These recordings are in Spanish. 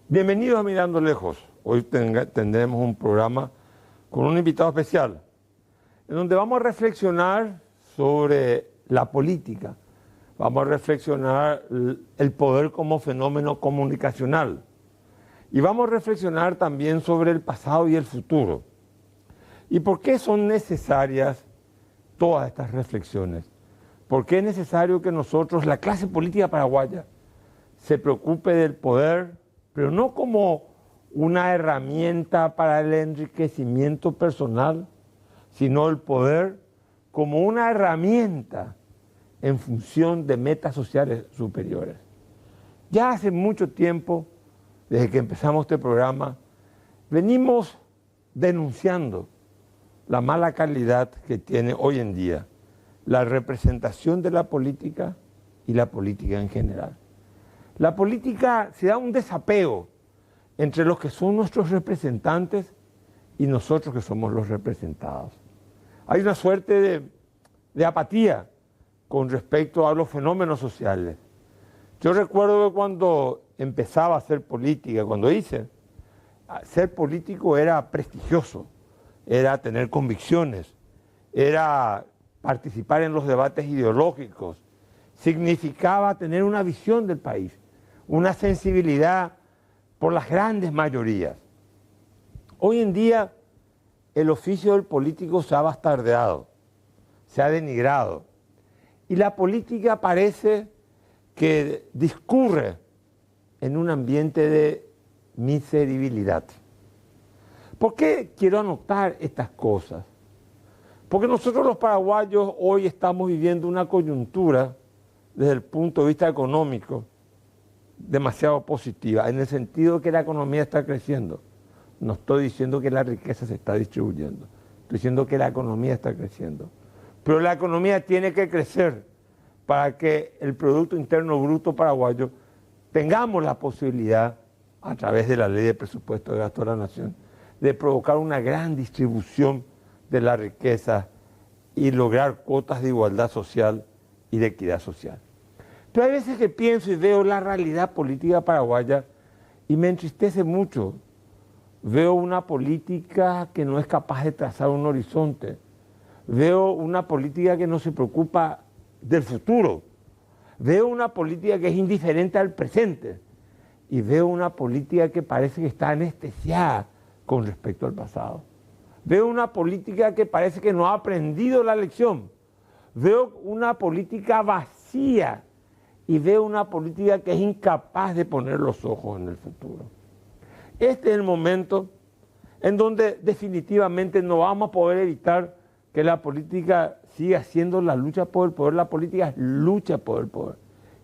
Bienvenidos a Mirando Lejos. Hoy tendremos un programa con un invitado especial, en donde vamos a reflexionar sobre la política. Vamos a reflexionar el poder como fenómeno comunicacional. Y vamos a reflexionar también sobre el pasado y el futuro. ¿Y por qué son necesarias todas estas reflexiones? ¿Por qué es necesario que nosotros, la clase política paraguaya, se preocupe del poder, pero no como una herramienta para el enriquecimiento personal, sino el poder como una herramienta en función de metas sociales superiores? Ya hace mucho tiempo, desde que empezamos este programa, venimos denunciando la mala calidad que tiene hoy en día la representación de la política y la política en general. La política se da un desapego entre los que son nuestros representantes y nosotros que somos los representados. Hay una suerte de apatía con respecto a los fenómenos sociales. Yo recuerdo que cuando empezaba a hacer política, cuando hice, ser político era prestigioso, era tener convicciones, era participar en los debates ideológicos, significaba tener una visión del país, una sensibilidad por las grandes mayorías. Hoy en día el oficio del político se ha bastardeado, se ha denigrado, y la política parece que discurre en un ambiente de miseribilidad. ¿Por qué quiero anotar estas cosas? Porque nosotros los paraguayos hoy estamos viviendo una coyuntura desde el punto de vista económico demasiado positiva, en el sentido que la economía está creciendo. No estoy diciendo que la riqueza se está distribuyendo, estoy diciendo que la economía está creciendo. Pero la economía tiene que crecer para que el Producto Interno Bruto paraguayo tengamos la posibilidad, a través de la Ley de Presupuesto de Gasto de la Nación, de provocar una gran distribución de la riqueza y lograr cuotas de igualdad social y de equidad social. Pero hay veces que pienso y veo la realidad política paraguaya y me entristece mucho. Veo una política que no es capaz de trazar un horizonte. Veo una política que no se preocupa del futuro. Veo una política que es indiferente al presente. Y veo una política que parece que está anestesiada con respecto al pasado. Veo una política que parece que no ha aprendido la lección. Veo una política vacía y veo una política que es incapaz de poner los ojos en el futuro. Este es el momento en donde definitivamente no vamos a poder evitar que la política siga siendo la lucha por el poder. La política es lucha por el poder.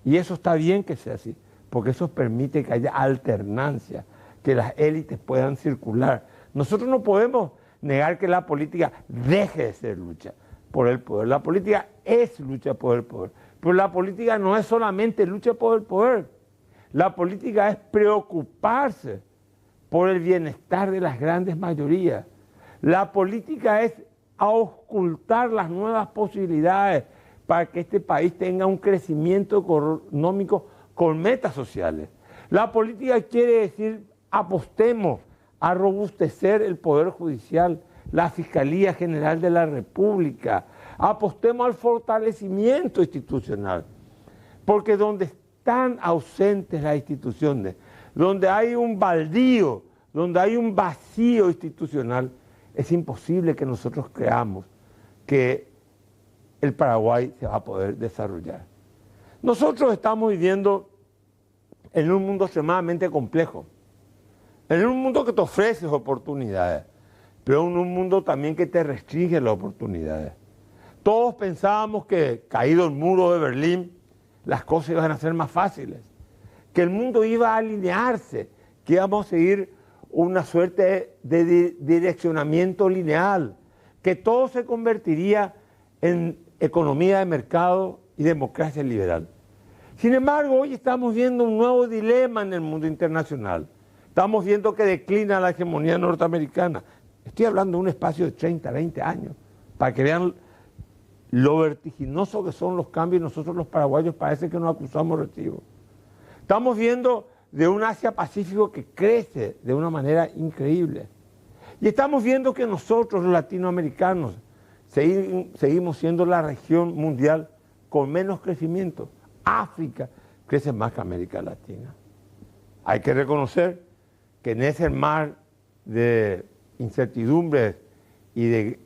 Y eso está bien que sea así, porque eso permite que haya alternancia, que las élites puedan circular. Nosotros no podemos negar que la política deje de ser lucha por el poder. La política es lucha por el poder. Pero la política no es solamente lucha por el poder. La política es preocuparse por el bienestar de las grandes mayorías. La política es auscultar las nuevas posibilidades para que este país tenga un crecimiento económico con metas sociales. La política quiere decir apostemos a robustecer el Poder Judicial, la Fiscalía General de la República, apostemos al fortalecimiento institucional, porque donde están ausentes las instituciones, donde hay un baldío, donde hay un vacío institucional, es imposible que nosotros creamos que el Paraguay se va a poder desarrollar. Nosotros estamos viviendo en un mundo extremadamente complejo, en un mundo que te ofrece oportunidades, pero en un mundo también que te restringe las oportunidades. Todos pensábamos que, caído el muro de Berlín, las cosas iban a ser más fáciles, que el mundo iba a alinearse, que íbamos a seguir una suerte de direccionamiento lineal, que todo se convertiría en economía de mercado y democracia liberal. Sin embargo, hoy estamos viendo un nuevo dilema en el mundo internacional. Estamos viendo que declina la hegemonía norteamericana. Estoy hablando de un espacio de 30, 20 años, para que vean lo vertiginoso que son los cambios. Nosotros los paraguayos parece que nos acusamos recibos. Estamos viendo de un Asia-Pacífico que crece de una manera increíble. Y estamos viendo que nosotros, los latinoamericanos, seguimos siendo la región mundial con menos crecimiento. África crece más que América Latina. Hay que reconocer que en ese mar de incertidumbres y de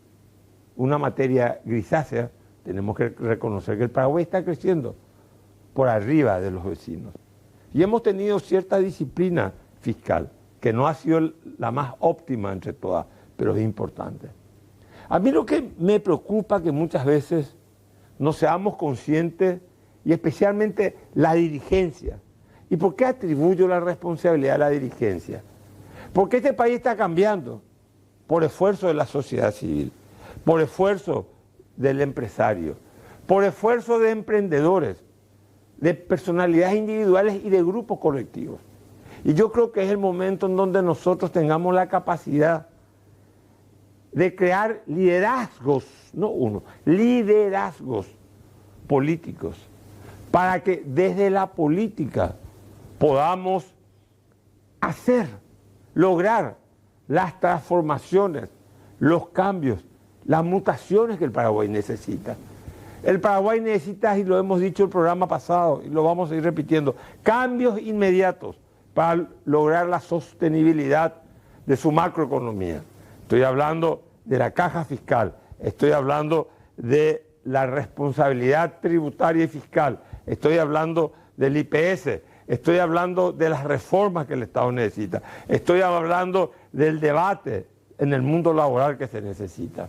una materia grisácea, tenemos que reconocer que el Paraguay está creciendo por arriba de los vecinos. Y hemos tenido cierta disciplina fiscal, que no ha sido la más óptima entre todas, pero es importante. A mí lo que me preocupa es que muchas veces no seamos conscientes, y especialmente la dirigencia. ¿Y por qué atribuyo la responsabilidad a la dirigencia? Porque este país está cambiando por esfuerzo de la sociedad civil, por esfuerzo del empresario, por esfuerzo de emprendedores, de personalidades individuales y de grupos colectivos. Y yo creo que es el momento en donde nosotros tengamos la capacidad de crear liderazgos, no uno, liderazgos políticos, para que desde la política podamos lograr las transformaciones, los cambios, las mutaciones que el Paraguay necesita. El Paraguay necesita, y lo hemos dicho en el programa pasado, y lo vamos a ir repitiendo, cambios inmediatos para lograr la sostenibilidad de su macroeconomía. Estoy hablando de la caja fiscal, estoy hablando de la responsabilidad tributaria y fiscal, estoy hablando del IPS, estoy hablando de las reformas que el Estado necesita, estoy hablando del debate en el mundo laboral que se necesita.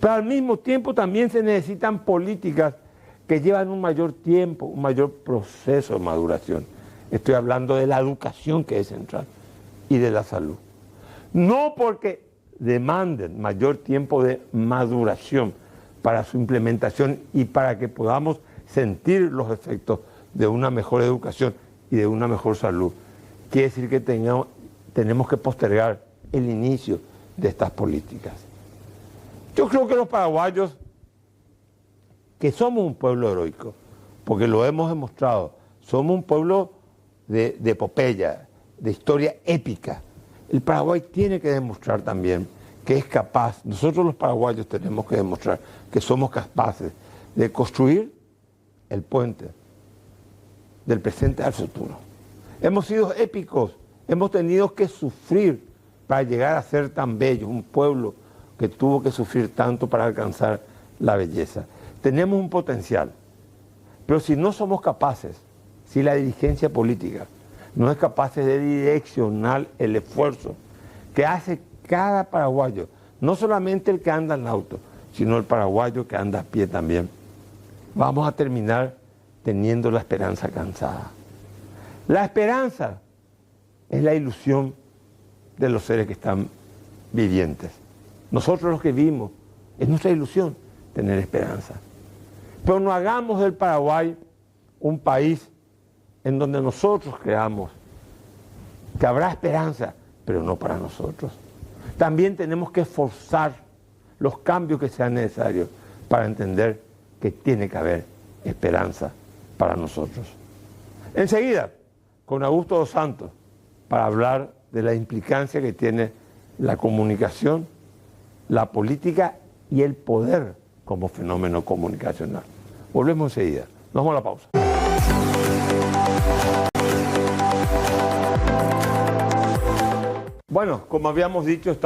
Pero al mismo tiempo también se necesitan políticas que llevan un mayor tiempo, un mayor proceso de maduración. Estoy hablando de la educación, que es central, y de la salud. No porque demanden mayor tiempo de maduración para su implementación y para que podamos sentir los efectos de una mejor educación y de una mejor salud. Quiere decir que tenemos que postergar el inicio de estas políticas. Yo creo que los paraguayos, que somos un pueblo heroico, porque lo hemos demostrado, somos un pueblo de epopeya, de historia épica. El Paraguay tiene que demostrar también que es capaz, nosotros los paraguayos tenemos que demostrar que somos capaces de construir el puente del presente al futuro. Hemos sido épicos, hemos tenido que sufrir para llegar a ser tan bellos, un pueblo que tuvo que sufrir tanto para alcanzar la belleza. Tenemos un potencial, pero si no somos capaces, si la dirigencia política no es capaz de direccionar el esfuerzo que hace cada paraguayo, no solamente el que anda en auto, sino el paraguayo que anda a pie también, vamos a terminar teniendo la esperanza cansada. La esperanza es la ilusión de los seres que están vivientes. Nosotros los que vivimos, es nuestra ilusión tener esperanza. Pero no hagamos del Paraguay un país en donde nosotros creamos que habrá esperanza, pero no para nosotros. También tenemos que forzar los cambios que sean necesarios para entender que tiene que haber esperanza para nosotros. Enseguida, con Augusto dos Santos, para hablar de la implicancia que tiene la comunicación, la política y el poder como fenómeno comunicacional. Volvemos enseguida. Nos vamos a la pausa. Bueno, como habíamos dicho,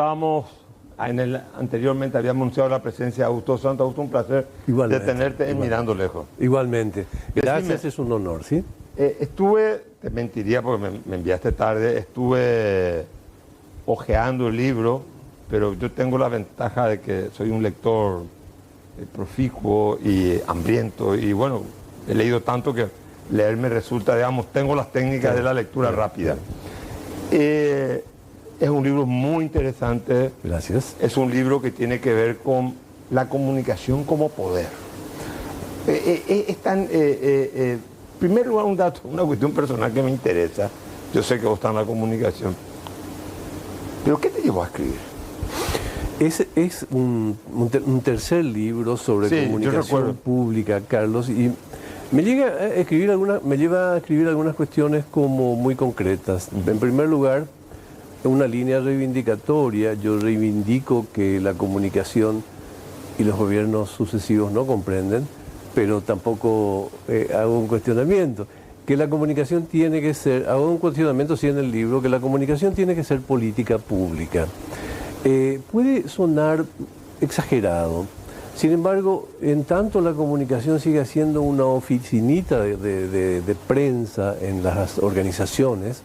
anteriormente habíamos anunciado la presencia de Augusto dos Santos. Augusto, un placer de tenerte en Mirando Lejos. Igualmente. Gracias, es un honor, ¿sí? Te mentiría porque me enviaste tarde, estuve hojeando el libro, pero yo tengo la ventaja de que soy un lector proficuo y hambriento, y bueno, he leído tanto que leer me resulta, digamos, tengo las técnicas de la lectura rápida. Es un libro muy interesante. Gracias. Es un libro que tiene que ver con la comunicación como poder. En primer lugar, un dato, una cuestión personal que me interesa. Yo sé que vos estás en la comunicación. ¿Pero qué te llevó a escribir? Es un tercer libro sobre comunicación pública, Carlos, y Me lleva a escribir algunas cuestiones como muy concretas. En primer lugar, una línea reivindicatoria. Yo reivindico que la comunicación y los gobiernos sucesivos no comprenden, pero tampoco hago un cuestionamiento. Que la comunicación tiene que ser, hago un cuestionamiento sí en el libro, que la comunicación tiene que ser política pública. Puede sonar exagerado. Sin embargo, en tanto la comunicación sigue siendo una oficinita de prensa en las organizaciones,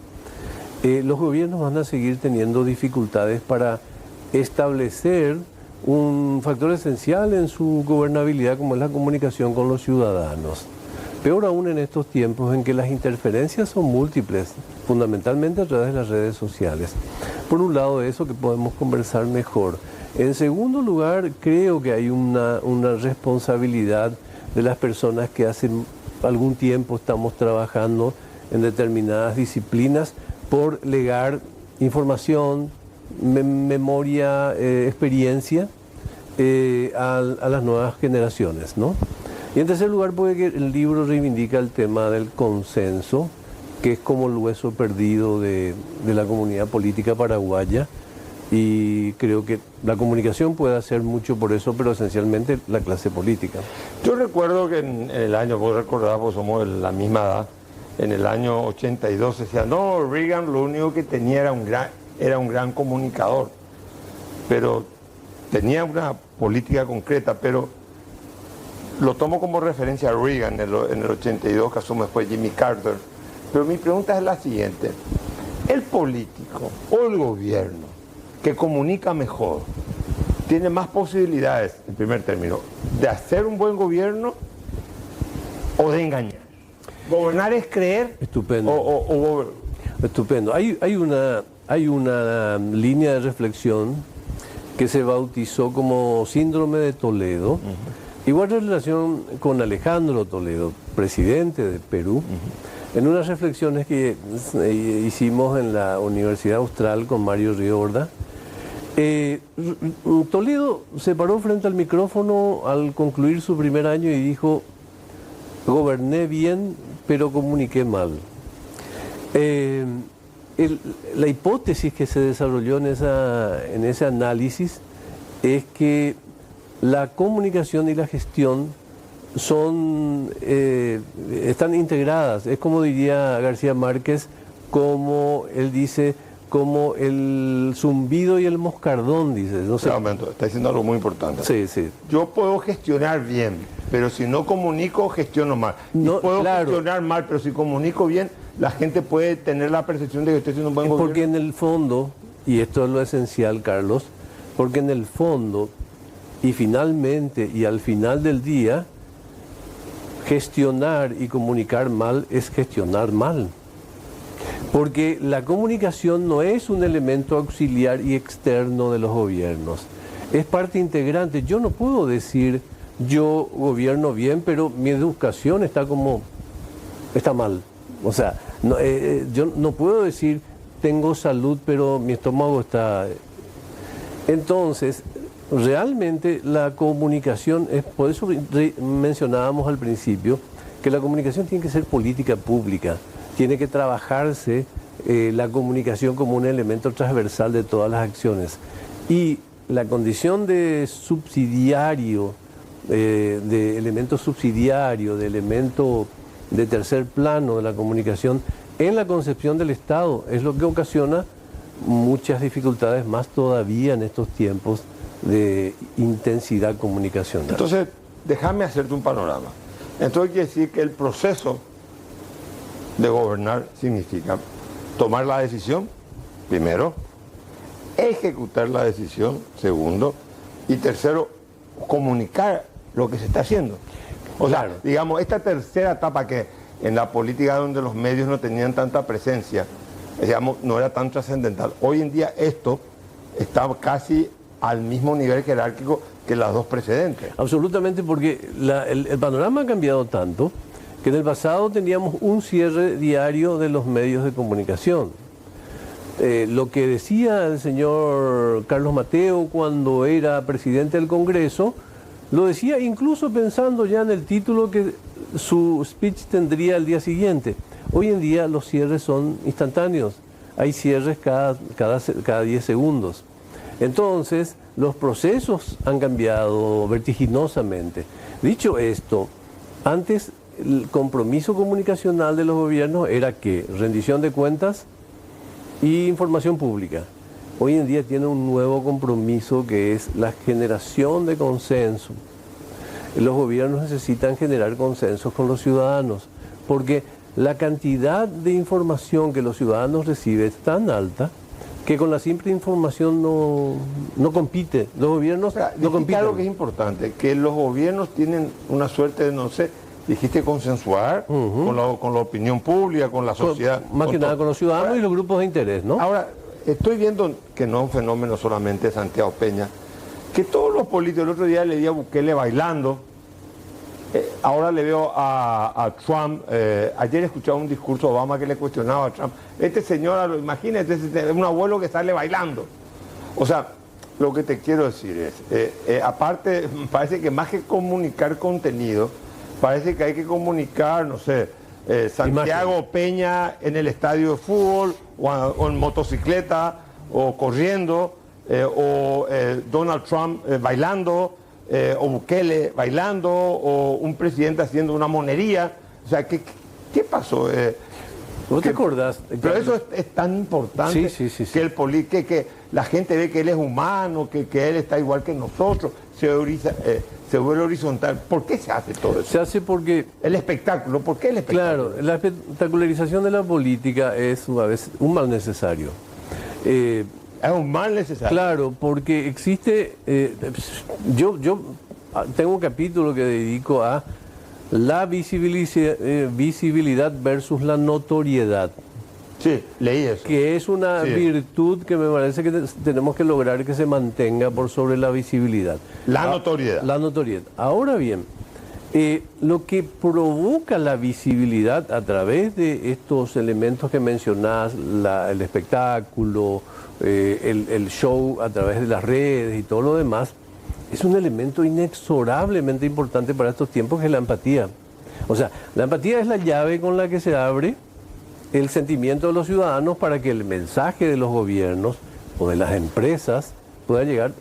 los gobiernos van a seguir teniendo dificultades para establecer un factor esencial en su gobernabilidad, como es la comunicación con los ciudadanos. Peor aún en estos tiempos en que las interferencias son múltiples, fundamentalmente a través de las redes sociales. Por un lado, eso que podemos conversar mejor. En segundo lugar, creo que hay una responsabilidad de las personas que hace algún tiempo estamos trabajando en determinadas disciplinas por legar información, memoria, experiencia a las nuevas generaciones, ¿no? Y en tercer lugar, puede que el libro reivindica el tema del consenso, que es como el hueso perdido de la comunidad política paraguaya, y creo que la comunicación puede hacer mucho por eso, pero esencialmente la clase política. Yo recuerdo que en el año, vos recordás, vos somos de la misma edad, en el año 82 decía, no, Reagan lo único que tenía era un gran comunicador, pero tenía una política concreta, pero lo tomo como referencia a Reagan en el 82, que asume después Jimmy Carter. Pero mi pregunta es la siguiente: ¿el político o el gobierno que comunica mejor tiene más posibilidades, en primer término, de hacer un buen gobierno o de engañar? ¿Gobernar es creer? Estupendo. Estupendo. Hay una línea de reflexión que se bautizó como síndrome de Toledo. Igual en relación con Alejandro Toledo, presidente de Perú, en unas reflexiones que hicimos en la Universidad Austral con Mario Riorda, Toledo se paró frente al micrófono al concluir su primer año y dijo: goberné bien, pero comuniqué mal. La hipótesis que se desarrolló en ese análisis es que la comunicación y la gestión están integradas. Es como diría García Márquez, como él dice, como el zumbido y el moscardón, dice. No sé. Un momento, está diciendo algo muy importante. Sí, sí. Yo puedo gestionar bien, pero si no comunico, gestiono mal. No, puedo claro. gestionar mal, pero si comunico bien, la gente puede tener la percepción de que estoy haciendo un buen gobierno. Porque en el fondo, y esto es lo esencial, Carlos, porque en el fondo, y finalmente, y al final del día, gestionar y comunicar mal es gestionar mal. Porque la comunicación no es un elemento auxiliar y externo de los gobiernos, es parte integrante. Yo no puedo decir, yo gobierno bien, pero mi educación está mal. O sea, yo no puedo decir, tengo salud, pero mi estómago está... Entonces, realmente la comunicación, por eso mencionábamos al principio, que la comunicación tiene que ser política pública, tiene que trabajarse la comunicación como un elemento transversal de todas las acciones. Y la condición de subsidiario, de elemento subsidiario, de elemento de tercer plano de la comunicación en la concepción del Estado es lo que ocasiona muchas dificultades más todavía en estos tiempos de intensidad comunicacional. Entonces, déjame hacerte un panorama. Entonces quiere decir que el proceso de gobernar significa tomar la decisión, primero, ejecutar la decisión, segundo, y tercero, comunicar lo que se está haciendo. O claro. sea, digamos, esta tercera etapa que en la política donde los medios no tenían tanta presencia, digamos, no era tan trascendental. Hoy en día esto está casi al mismo nivel jerárquico que las dos precedentes. Absolutamente, porque el panorama ha cambiado tanto que en el pasado teníamos un cierre diario de los medios de comunicación. Lo que decía el señor Carlos Mateo cuando era presidente del Congreso Lo decía incluso pensando ya en el título que su speech tendría el día siguiente. Hoy en día los cierres son instantáneos. Hay cierres cada 10 segundos. Entonces, los procesos han cambiado vertiginosamente. Dicho esto, antes el compromiso comunicacional de los gobiernos era que rendición de cuentas y información pública. Hoy en día tiene un nuevo compromiso que es la generación de consenso. Los gobiernos necesitan generar consensos con los ciudadanos, porque la cantidad de información que los ciudadanos reciben es tan alta que con la simple información no compite. Los gobiernos no compiten. Algo que es importante, que los gobiernos tienen una suerte de, no sé, dijiste consensuar con la opinión pública, con la sociedad. Más que nada con los ciudadanos y los grupos de interés, ¿no? Ahora, estoy viendo que no es un fenómeno solamente de Santiago Peña, que todos los políticos, el otro día le vi a Bukele bailando, ahora le veo a Trump, ayer escuchaba un discurso de Obama que le cuestionaba a Trump, este señor, imagínate, es un abuelo que sale bailando. O sea, lo que te quiero decir es, aparte, parece que más que comunicar contenido, parece que hay que comunicar, no sé, Santiago Peña en el estadio de fútbol, o en motocicleta, o corriendo, o Donald Trump bailando, o Bukele bailando, o un presidente haciendo una monería. O sea, ¿qué pasó? ¿No te acordás? Pero eso es tan importante que la gente ve que él es humano, que él está igual que nosotros, se vuelve horizontal. ¿Por qué se hace todo eso? Se hace porque... El espectáculo, ¿por qué el espectáculo? Claro, la espectacularización de la política es a veces un mal necesario. Es un mal necesario. Claro, porque existe... yo tengo un capítulo que dedico a la visibilidad versus la notoriedad. Sí, leí eso. Que es una virtud que me parece que tenemos que lograr que se mantenga por sobre la visibilidad. La notoriedad. La notoriedad. Ahora bien, lo que provoca la visibilidad a través de estos elementos que mencionás, el espectáculo, el show a través de las redes y todo lo demás, es un elemento inexorablemente importante para estos tiempos, que es la empatía. O sea, la empatía es la llave con la que se abre el sentimiento de los ciudadanos para que el mensaje de los gobiernos o de las empresas pueda llegar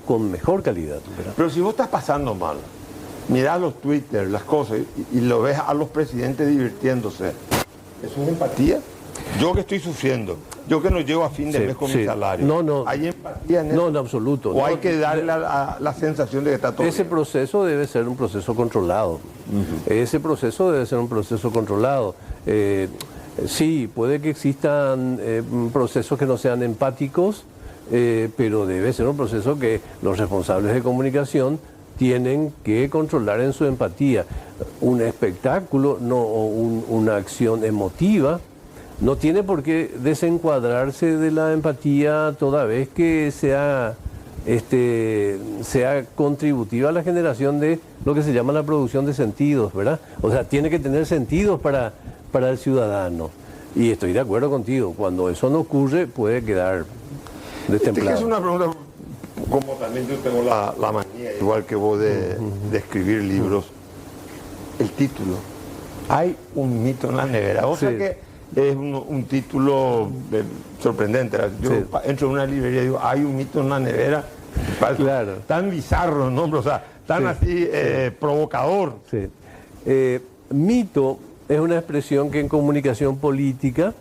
con mejor calidad, ¿verdad? Pero si vos estás pasando mal, mirás los Twitter, las cosas, y lo ves a los presidentes divirtiéndose, ¿es una empatía? Yo que estoy sufriendo, yo que no llego a fin de mes con mi salario, ¿hay empatía en eso? No, en absoluto. ¿O hay que darle la sensación de que está todo Ese bien? proceso debe ser un proceso controlado. Ese proceso debe ser un proceso controlado. Sí, puede que existan procesos que no sean empáticos, pero debe ser un proceso que los responsables de comunicación tienen que controlar en su empatía. Un espectáculo o una acción emotiva no tiene por qué desencuadrarse de la empatía toda vez que sea contributiva a la generación de lo que se llama la producción de sentidos, ¿verdad? O sea, tiene que tener sentidos para el ciudadano. Y estoy de acuerdo contigo, cuando eso no ocurre puede quedar destemplado. Es una pregunta, como también yo tengo la manía, igual que vos, de escribir libros. El título, hay un mito en la nevera. O sea que es un título sorprendente. Yo entro en una librería y digo, hay un mito en la nevera. Claro. Tan bizarro, ¿no? O sea, tan así provocador. Sí. Mito es una expresión que en comunicación política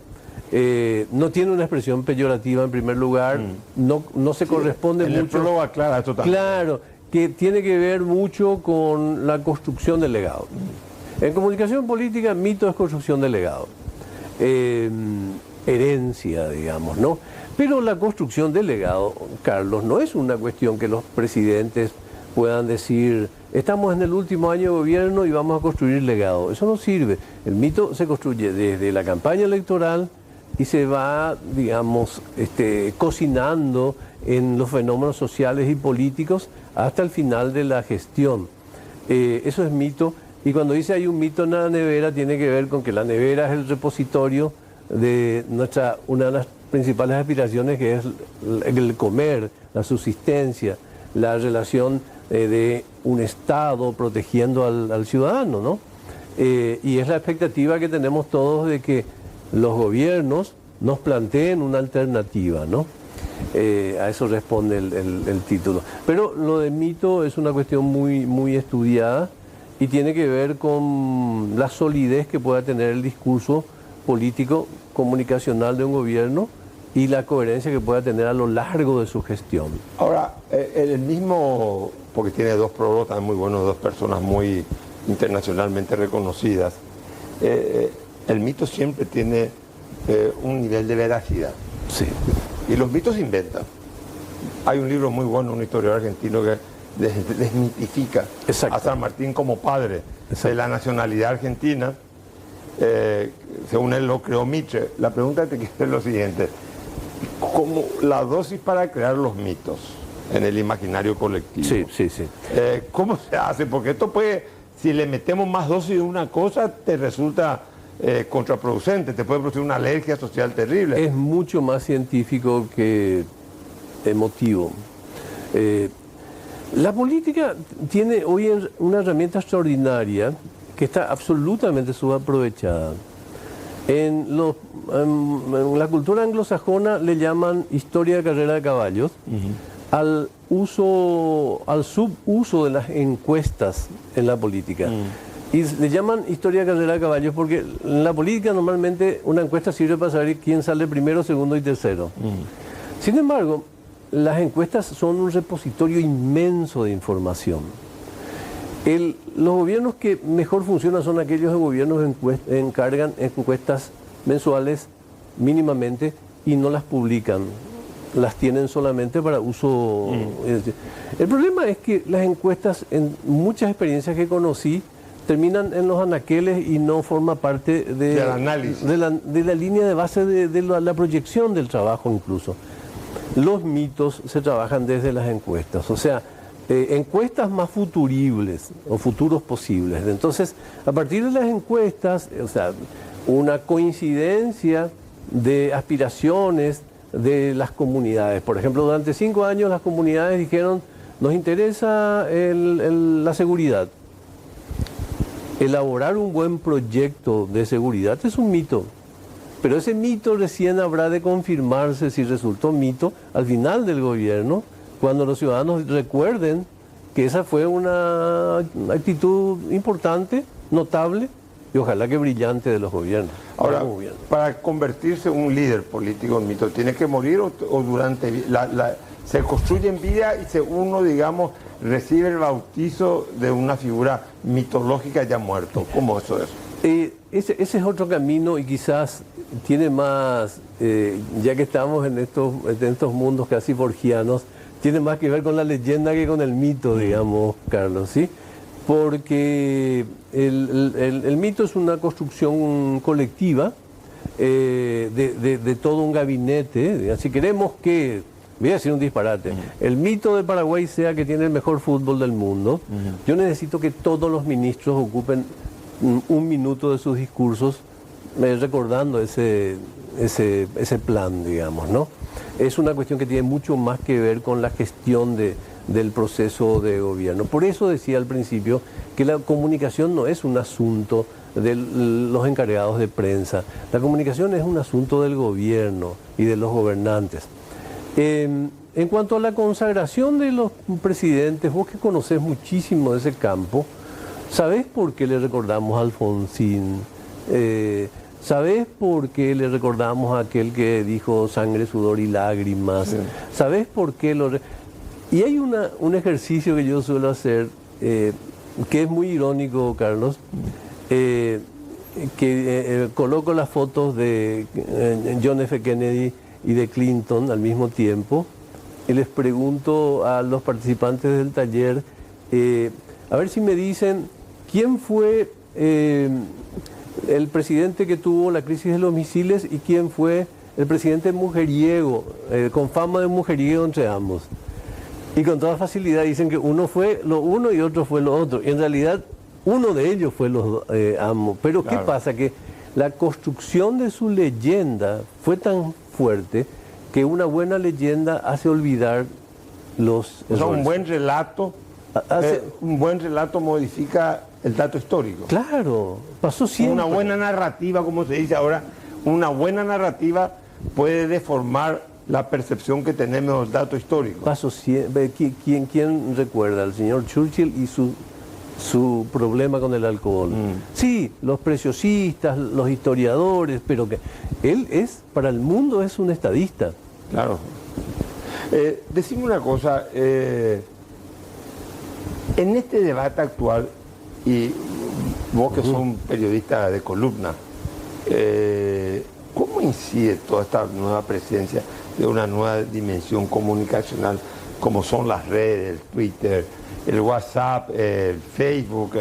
no tiene una expresión peyorativa en primer lugar, no se corresponde mucho. El prólogo aclara esto también. Claro, que tiene que ver mucho con la construcción del legado. En comunicación política, mito es construcción del legado. Herencia, digamos, ¿no? Pero la construcción del legado, Carlos, no es una cuestión que los presidentes puedan decir, estamos en el último año de gobierno y vamos a construir legado. Eso no sirve. El mito se construye desde la campaña electoral y se va, digamos, cocinando en los fenómenos sociales y políticos hasta el final de la gestión. Eso es mito. Y cuando dice hay un mito en la nevera, tiene que ver con que la nevera es el repositorio de una de las principales aspiraciones, que es el comer, la subsistencia, la relación de un Estado protegiendo al ciudadano, ¿no? Y es la expectativa que tenemos todos de que los gobiernos nos planteen una alternativa, ¿no? A eso responde el título. Pero lo de mito es una cuestión muy estudiada y tiene que ver con la solidez que pueda tener el discurso político comunicacional de un gobierno y la coherencia que pueda tener a lo largo de su gestión. Ahora, el mismo, porque tiene dos prólogos también muy buenos, dos personas muy internacionalmente reconocidas, el mito siempre tiene un nivel de veracidad. Sí. Y los mitos se inventan. Hay un libro muy bueno, un historiador argentino que desmitifica a San Martín como padre de la nacionalidad argentina. Según él lo creó Mitre. La pregunta que te quiero es lo siguiente: ¿cómo la dosis para crear los mitos en el imaginario colectivo? Sí. ¿Cómo se hace? Porque esto puede, si le metemos más dosis de una cosa, te resulta contraproducente, te puede producir una alergia social terrible. Es mucho más científico que emotivo. La política tiene hoy una herramienta extraordinaria que está absolutamente subaprovechada. En la cultura anglosajona le llaman historia de carrera de caballos al subuso de las encuestas en la política. Y le llaman historia de carrera de caballos porque en la política normalmente una encuesta sirve para saber quién sale primero, segundo y tercero. Sin embargo, las encuestas son un repositorio inmenso de información. Los gobiernos que mejor funcionan son aquellos gobiernos que encargan encuestas mensuales mínimamente y no las publican. Las tienen solamente para uso. El problema es que las encuestas, en muchas experiencias que conocí, terminan en los anaqueles y no forma parte del análisis, de la línea de base de la proyección del trabajo incluso. Los mitos se trabajan desde las encuestas, o sea, encuestas más futuribles o futuros posibles. Entonces, a partir de las encuestas, o sea, una coincidencia de aspiraciones de las comunidades. Por ejemplo, durante 5 años las comunidades dijeron, nos interesa la seguridad. Elaborar un buen proyecto de seguridad es un mito, pero ese mito recién habrá de confirmarse si resultó mito al final del gobierno, cuando los ciudadanos recuerden que esa fue una actitud importante, notable y ojalá que brillante de los gobiernos. Ahora, para convertirse en un líder político en mito, ¿tiene que morir o durante se construye en vida y uno, digamos, recibe el bautizo de una figura mitológica ya muerto? ¿Cómo eso es? Ese es otro camino y quizás tiene más, ya que estamos en estos mundos casi borgianos, tiene más que ver con la leyenda que con el mito, digamos, Carlos, ¿sí? Porque el mito es una construcción colectiva de todo un gabinete. Si queremos que, voy a decir un disparate, el mito de Paraguay sea que tiene el mejor fútbol del mundo, yo necesito que todos los ministros ocupen un minuto de sus discursos recordando ese plan, digamos, ¿no? Es una cuestión que tiene mucho más que ver con la gestión del proceso de gobierno. Por eso decía al principio que la comunicación no es un asunto de los encargados de prensa. La comunicación es un asunto del gobierno y de los gobernantes. En cuanto a la consagración de los presidentes, vos que conocés muchísimo de ese campo, ¿sabés por qué le recordamos a Alfonsín? ¿Sabés por qué le recordamos a aquel que dijo sangre, sudor y lágrimas? Sí. ¿Sabés por qué Y hay un ejercicio que yo suelo hacer, que es muy irónico, Carlos, que coloco las fotos de John F. Kennedy y de Clinton al mismo tiempo, y les pregunto a los participantes del taller, a ver si me dicen, ¿quién fue el presidente que tuvo la crisis de los misiles y quién fue el presidente mujeriego, con fama de mujeriego entre ambos? Y con toda facilidad dicen que uno fue lo uno y otro fue lo otro. Y en realidad uno de ellos fue los ambos. Pero claro, ¿qué pasa? Que la construcción de su leyenda fue tan fuerte que una buena leyenda hace olvidar los errores. Un buen relato Un buen relato modifica el dato histórico. Claro, pasó siempre. Una buena narrativa, como se dice ahora, una buena narrativa puede deformar la percepción que tenemos del dato histórico. Pasó siempre. ¿Quién recuerda? El señor Churchill y su problema con el alcohol. Sí, los preciosistas, los historiadores, pero que él es, para el mundo es un estadista. Claro. Decime una cosa, en este debate actual, y vos que sos un periodista de columna, ¿cómo incide toda esta nueva presencia de una nueva dimensión comunicacional, como son las redes, el Twitter, el WhatsApp, el Facebook,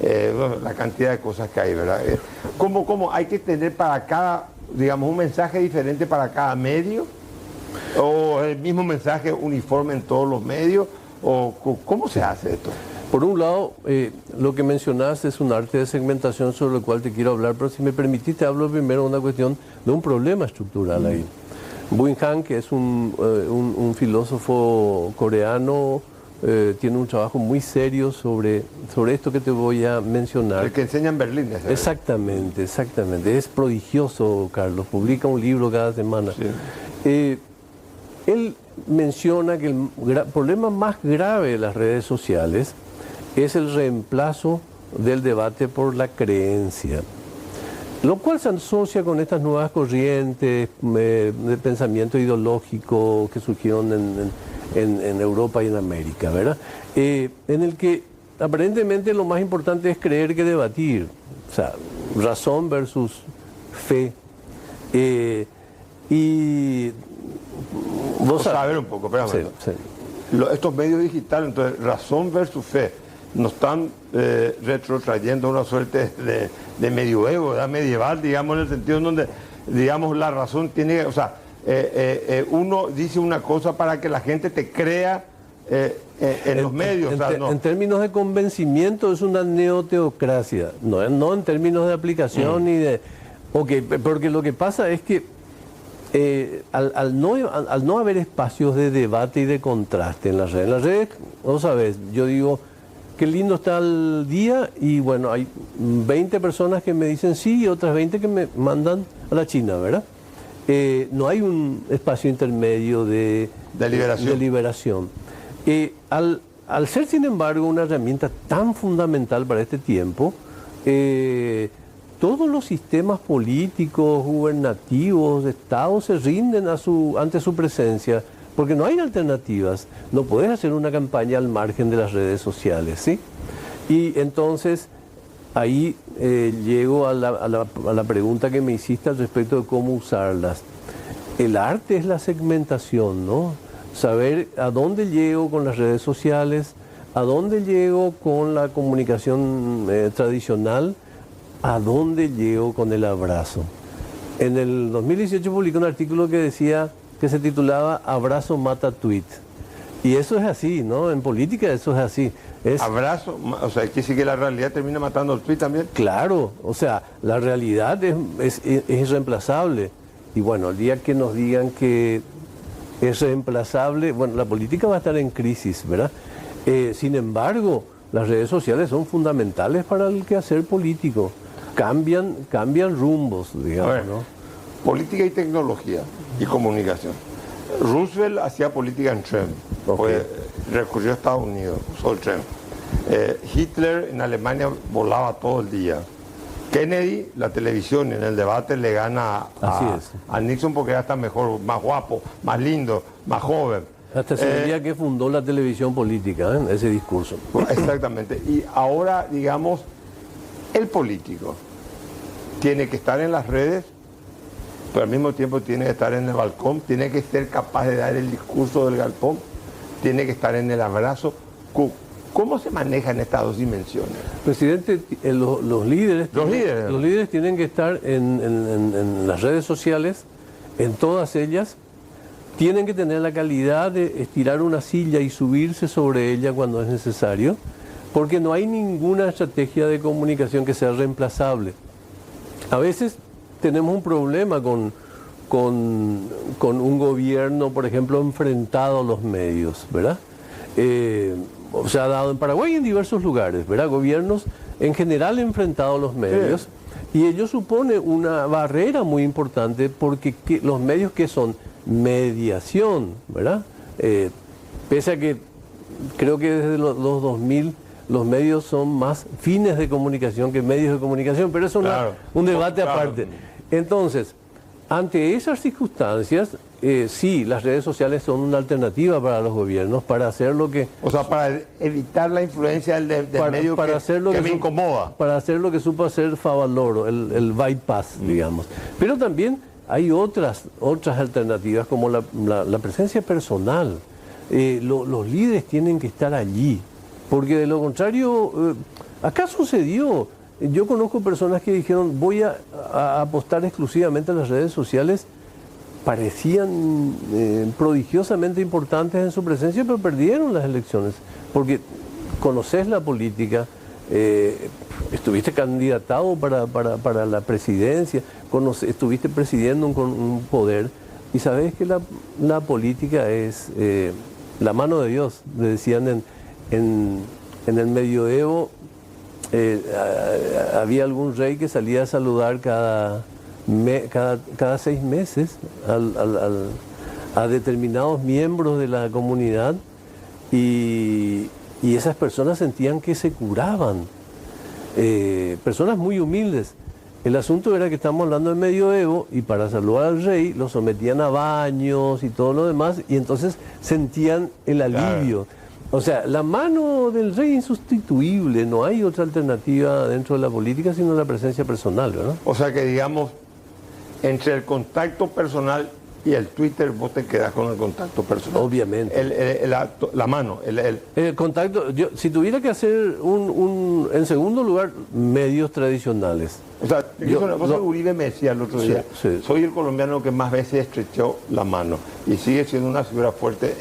bueno, la cantidad de cosas que hay, ¿verdad? ¿Cómo hay que tener para cada, digamos, un mensaje diferente para cada medio? ¿O el mismo mensaje uniforme en todos los medios? ¿O cómo se hace esto? Por un lado, lo que mencionaste es un arte de segmentación sobre el cual te quiero hablar, pero si me permitís te hablo primero de una cuestión de un problema estructural ahí. Bui Han, que es un filósofo coreano, tiene un trabajo muy serio sobre esto que te voy a mencionar. El que enseña en Berlín. Exactamente. Es prodigioso, Carlos. Publica un libro cada semana. Sí. Él menciona que el problema más grave de las redes sociales es el reemplazo del debate por la creencia, lo cual se asocia con estas nuevas corrientes de pensamiento ideológico que surgieron en Europa y en América, ¿verdad? En el que aparentemente lo más importante es creer que debatir, o sea, razón versus fe. Y vos sabes, a ver un poco, espérame. Sí. Estos medios digitales, entonces, razón versus fe, nos están retrotrayendo una suerte de medioevo, ¿verdad? Medieval, digamos, en el sentido en donde, digamos, la razón tiene, o sea, uno dice una cosa para que la gente te crea en los medios. En términos de convencimiento es una neoteocracia, no en términos de aplicación ni de... porque lo que pasa es que al no haber espacios de debate y de contraste en las redes, vos sabés, yo digo, qué lindo está el día y bueno, hay 20 personas que me dicen sí y otras 20 que me mandan a la China, ¿verdad? No hay un espacio intermedio de liberación. Al ser, sin embargo, una herramienta tan fundamental para este tiempo, todos los sistemas políticos, gubernativos, de Estado se rinden ante su presencia, porque no hay alternativas. No puedes hacer una campaña al margen de las redes sociales, ¿sí? Y entonces ahí llego a la pregunta que me hiciste al respecto de cómo usarlas. El arte es la segmentación, ¿no? Saber a dónde llego con las redes sociales, a dónde llego con la comunicación tradicional, a dónde llego con el abrazo. En el 2018 publiqué un artículo que se titulaba Abrazo mata tweet. Y eso es así, ¿no? En política eso es así. Abrazo, o sea, quiere decir que la realidad termina matando el tweet también. Claro, o sea, la realidad es irreemplazable. Y bueno, el día que nos digan que es reemplazable, bueno, la política va a estar en crisis, ¿verdad? Sin embargo, las redes sociales son fundamentales para el quehacer político. Cambian rumbos, digamos, ¿no? Política y tecnología y comunicación. Roosevelt hacía política en tren, recurrió a Estados Unidos, usó el tren. Hitler en Alemania volaba todo el día. Kennedy, la televisión, en el debate le gana a Nixon porque ya está mejor, más guapo, más lindo, más joven. Hasta se diría que fundó la televisión política, ese discurso. Exactamente. Y ahora, digamos, el político tiene que estar en las redes, pero al mismo tiempo tiene que estar en el balcón, tiene que ser capaz de dar el discurso del galpón, tiene que estar en el abrazo. ¿Cómo se manejan estas dos dimensiones? Presidente, los líderes tienen que estar en las redes sociales, en todas ellas, tienen que tener la calidad de estirar una silla y subirse sobre ella cuando es necesario, porque no hay ninguna estrategia de comunicación que sea reemplazable. A veces tenemos un problema con un gobierno, por ejemplo, enfrentado a los medios, ¿verdad? se ha dado en Paraguay y en diversos lugares, ¿verdad? Gobiernos en general enfrentados a los medios, y ello supone una barrera muy importante porque los medios que son mediación, ¿verdad? Pese a que creo que desde los 2000 los medios son más fines de comunicación que medios de comunicación, pero eso es un debate aparte. Entonces, ante esas circunstancias, sí, las redes sociales son una alternativa para los gobiernos para hacer lo que... O sea, para evitar la influencia del medio para hacer lo que me incomoda. Para hacer lo que supo hacer Favaloro, el bypass, digamos. Pero también hay otras alternativas, como la presencia personal. Los líderes tienen que estar allí, porque de lo contrario, acá sucedió. Yo conozco personas que dijeron, voy a apostar exclusivamente a las redes sociales. Parecían prodigiosamente importantes en su presencia, pero perdieron las elecciones, porque conoces la política, estuviste candidatado para la presidencia, estuviste presidiendo un poder, y sabes que la política es la mano de Dios, le decían en el medioevo. Había algún rey que salía a saludar cada 6 meses a determinados miembros de la comunidad, y esas personas sentían que se curaban, personas muy humildes. El asunto era que estamos hablando del medioevo, y para saludar al rey lo sometían a baños y todo lo demás, y entonces sentían el alivio. Claro. O sea, la mano del rey es insustituible, no hay otra alternativa dentro de la política sino la presencia personal, ¿verdad? O sea que, digamos, entre el contacto personal y el Twitter, vos te quedás con el contacto personal. Obviamente. La mano. El contacto, si tuviera que hacer en segundo lugar, medios tradicionales. O sea, Uribe me decía el otro día, soy el colombiano que más veces estrechó la mano, y sigue siendo una figura fuerte.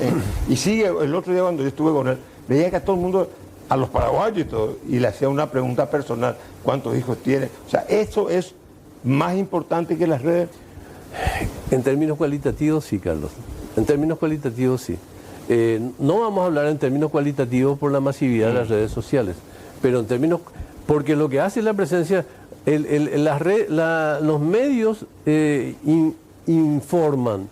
Y sigue, el otro día cuando yo estuve con él, veía que a todo el mundo, a los paraguayos y todo, y le hacía una pregunta personal, ¿cuántos hijos tiene? O sea, eso es más importante que las redes. En términos cualitativos, sí, Carlos. En términos cualitativos, sí. No vamos a hablar en términos cualitativos por la masividad de las redes sociales, pero en términos... Porque lo que hace la presencia... los medios informan,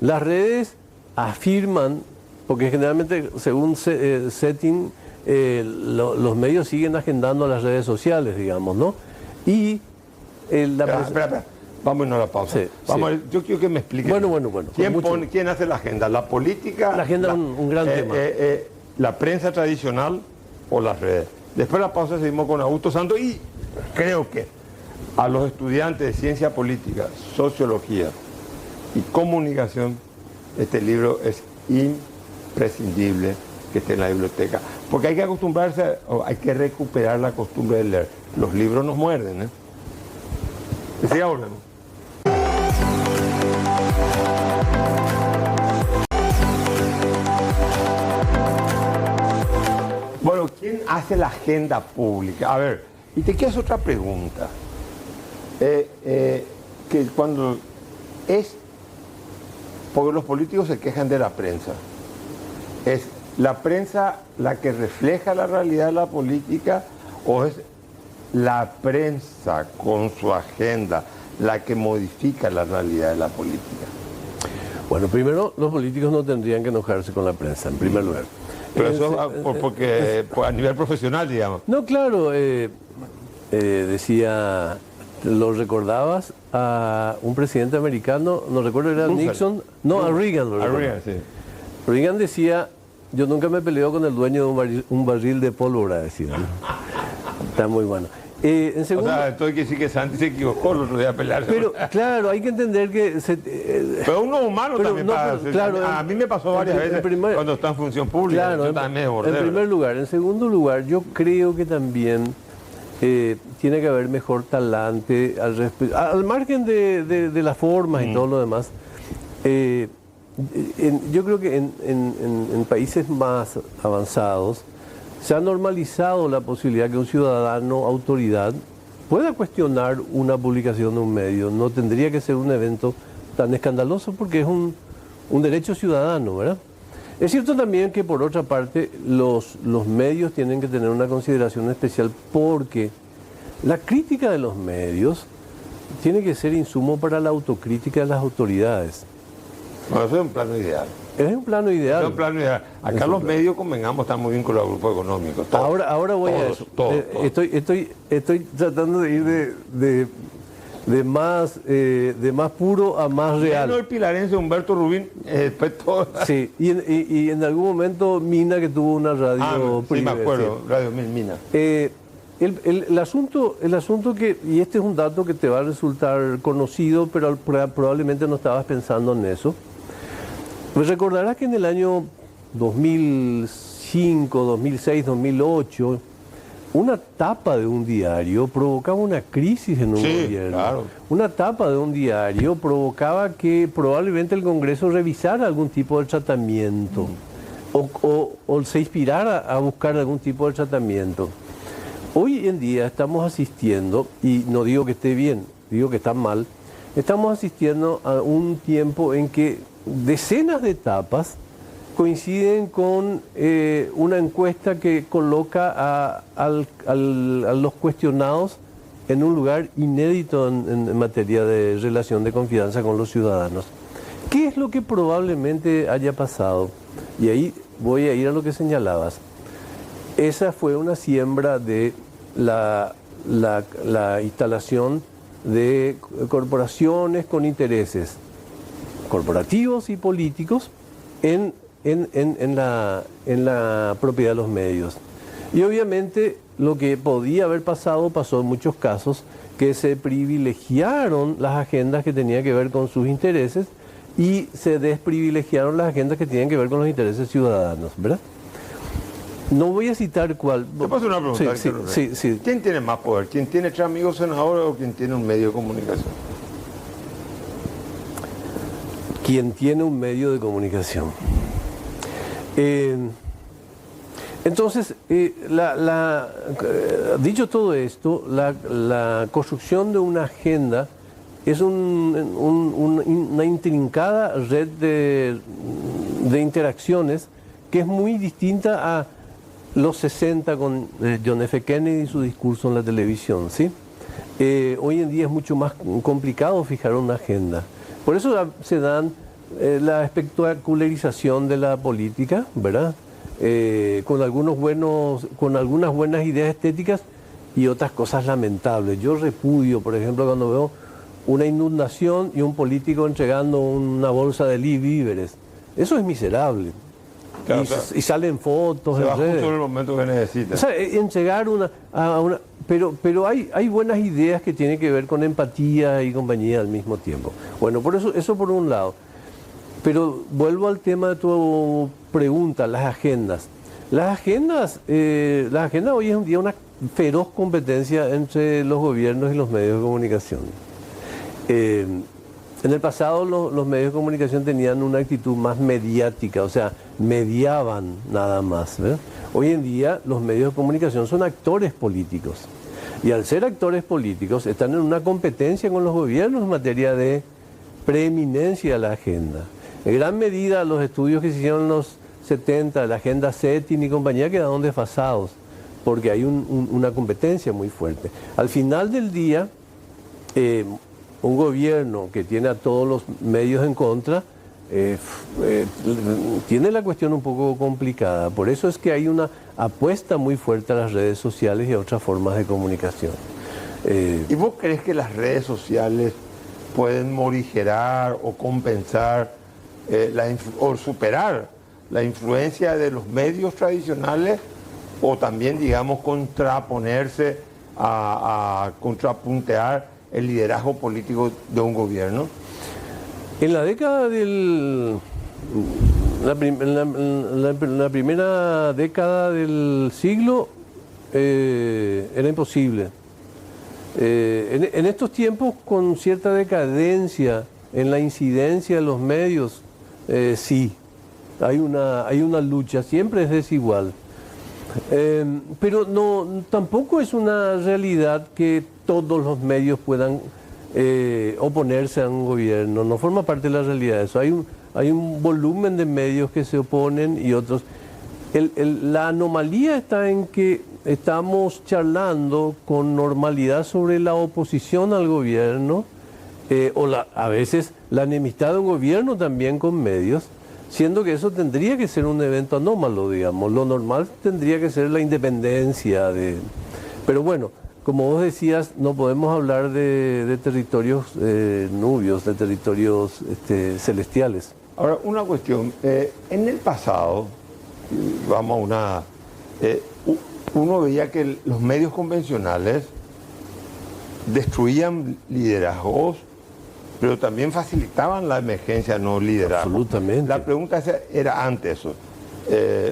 las redes afirman, porque generalmente, según setting, los medios siguen agendando las redes sociales, digamos, ¿no? Y... Espera. Vámonos a la pausa. Yo quiero que me explique. Bueno. ¿Quién hace la agenda? ¿La política? La agenda es un gran tema. ¿La prensa tradicional o las redes? Después de la pausa seguimos con Augusto Santos, y creo que a los estudiantes de ciencia política, sociología y comunicación, este libro es imprescindible que esté en la biblioteca. Porque hay que acostumbrarse, hay que recuperar la costumbre de leer. Los libros nos muerden, ¿eh? Y siga volvemos. Bueno, ¿quién hace la agenda pública? A ver, y te quiero hacer otra pregunta. Que cuando es... Porque los políticos se quejan de la prensa. ¿Es la prensa la que refleja la realidad de la política, o es la prensa con su agenda la que modifica la realidad de la política? Bueno, primero, los políticos no tendrían que enojarse con la prensa, en primer lugar. Pero eso porque a nivel profesional, digamos. No, claro, decía, lo recordabas a un presidente americano, no recuerdo, era Nixon, no, a Reagan. A Reagan, sí. Reagan decía, yo nunca me peleo con el dueño de un barril de pólvora, decía. Está muy bueno. En segundo, o sea, entonces que sí que Santi se equivocó el otro día a pelearse. Pero claro, hay que entender que... pero uno humano también pasa. Claro, a mí me pasó varias veces cuando está en función pública. Claro, en primer lugar. En segundo lugar, yo creo que también tiene que haber mejor talante al margen de las formas y todo lo demás. Yo creo que en países más avanzados se ha normalizado la posibilidad que un ciudadano autoridad pueda cuestionar una publicación de un medio. No tendría que ser un evento tan escandaloso porque es un derecho ciudadano, ¿verdad? Es cierto también que, por otra parte, los medios tienen que tener una consideración especial porque la crítica de los medios tiene que ser insumo para la autocrítica de las autoridades. Bueno, eso es un plano ideal. Es un plano ideal. Es un plano ideal. Acá los medios, convengamos, están muy vinculados al grupo económico. Todos, ahora voy a eso. Todos. Estoy tratando de ir de más puro a más real. El pilarense Humberto Rubín, después todo. Sí, y en algún momento Mina, que tuvo una radio sí, me acuerdo, sí. Radio Mil Mina. El asunto que, y este es un dato que te va a resultar conocido, pero probablemente no estabas pensando en eso. Pues recordarás que en el año 2005, 2006, 2008, una tapa de un diario provocaba una crisis en un gobierno. Claro. Una tapa de un diario provocaba que probablemente el Congreso revisara algún tipo de tratamiento o se inspirara a buscar algún tipo de tratamiento. Hoy en día estamos asistiendo, y no digo que esté bien, digo que está mal, estamos asistiendo a un tiempo en que decenas de tapas coinciden con una encuesta que coloca a los cuestionados en un lugar inédito en materia de relación de confianza con los ciudadanos. ¿Qué es lo que probablemente haya pasado? Y ahí voy a ir a lo que señalabas. Esa fue una siembra de la instalación de corporaciones con intereses corporativos y políticos en la propiedad de los medios. Y obviamente lo que podía haber pasado pasó en muchos casos, que se privilegiaron las agendas que tenían que ver con sus intereses y se desprivilegiaron las agendas que tenían que ver con los intereses ciudadanos, ¿verdad? No voy a citar cuál. ¿Te puedo hacer una pregunta? Sí. ¿Quién tiene más poder? ¿Quién tiene 3 amigos senadores o quién tiene un medio de comunicación? Quien tiene un medio de comunicación. Entonces, dicho todo esto, la construcción de una agenda es una intrincada red de interacciones que es muy distinta a los 60 con John F. Kennedy y su discurso en la televisión, ¿sí? Hoy en día es mucho más complicado fijar una agenda. Por eso se dan la espectacularización de la política, ¿verdad? Con algunas buenas ideas estéticas y otras cosas lamentables. Yo repudio, por ejemplo, cuando veo una inundación y un político entregando una bolsa de víveres. Eso es miserable. Claro, y salen fotos se en va justo redes. en el momento que necesita. O sea, entregar pero hay buenas ideas que tienen que ver con empatía y compañía al mismo tiempo. Bueno, por eso por un lado. Pero vuelvo al tema de tu pregunta, las agendas. Las agendas hoy es un día una feroz competencia entre los gobiernos y los medios de comunicación. En el pasado los medios de comunicación tenían una actitud más mediática, o sea, mediaban nada más, ¿verdad? Hoy en día los medios de comunicación son actores políticos. Y al ser actores políticos están en una competencia con los gobiernos en materia de preeminencia de la agenda. En gran medida los estudios que se hicieron en los 70, la agenda Cetin y compañía, quedaron desfasados, porque hay una competencia muy fuerte. Al final del día, un gobierno que tiene a todos los medios en contra, tiene la cuestión un poco complicada. Por eso es que hay una apuesta muy fuerte a las redes sociales y a otras formas de comunicación. ¿Y vos crees que las redes sociales pueden morigerar o compensar o superar la influencia de los medios tradicionales, o también, digamos, contraponerse a contrapuntear el liderazgo político de un gobierno? En la década la primera década del siglo era imposible. En estos tiempos, con cierta decadencia en la incidencia de los medios, sí, hay una lucha, siempre es desigual. Pero tampoco es una realidad que todos los medios puedan oponerse a un gobierno, no forma parte de la realidad de eso. Hay un volumen de medios que se oponen y otros. La anomalía está en que estamos charlando con normalidad sobre la oposición al gobierno, a veces la enemistad de un gobierno también con medios, siendo que eso tendría que ser un evento anómalo, digamos. Lo normal tendría que ser la independencia de... Pero bueno, como vos decías, no podemos hablar de territorios nubios, de territorios celestiales. Ahora, una cuestión. En el pasado, vamos a uno veía que los medios convencionales destruían liderazgos, pero también facilitaban la emergencia no liderazgo. Absolutamente. La pregunta era antes eso.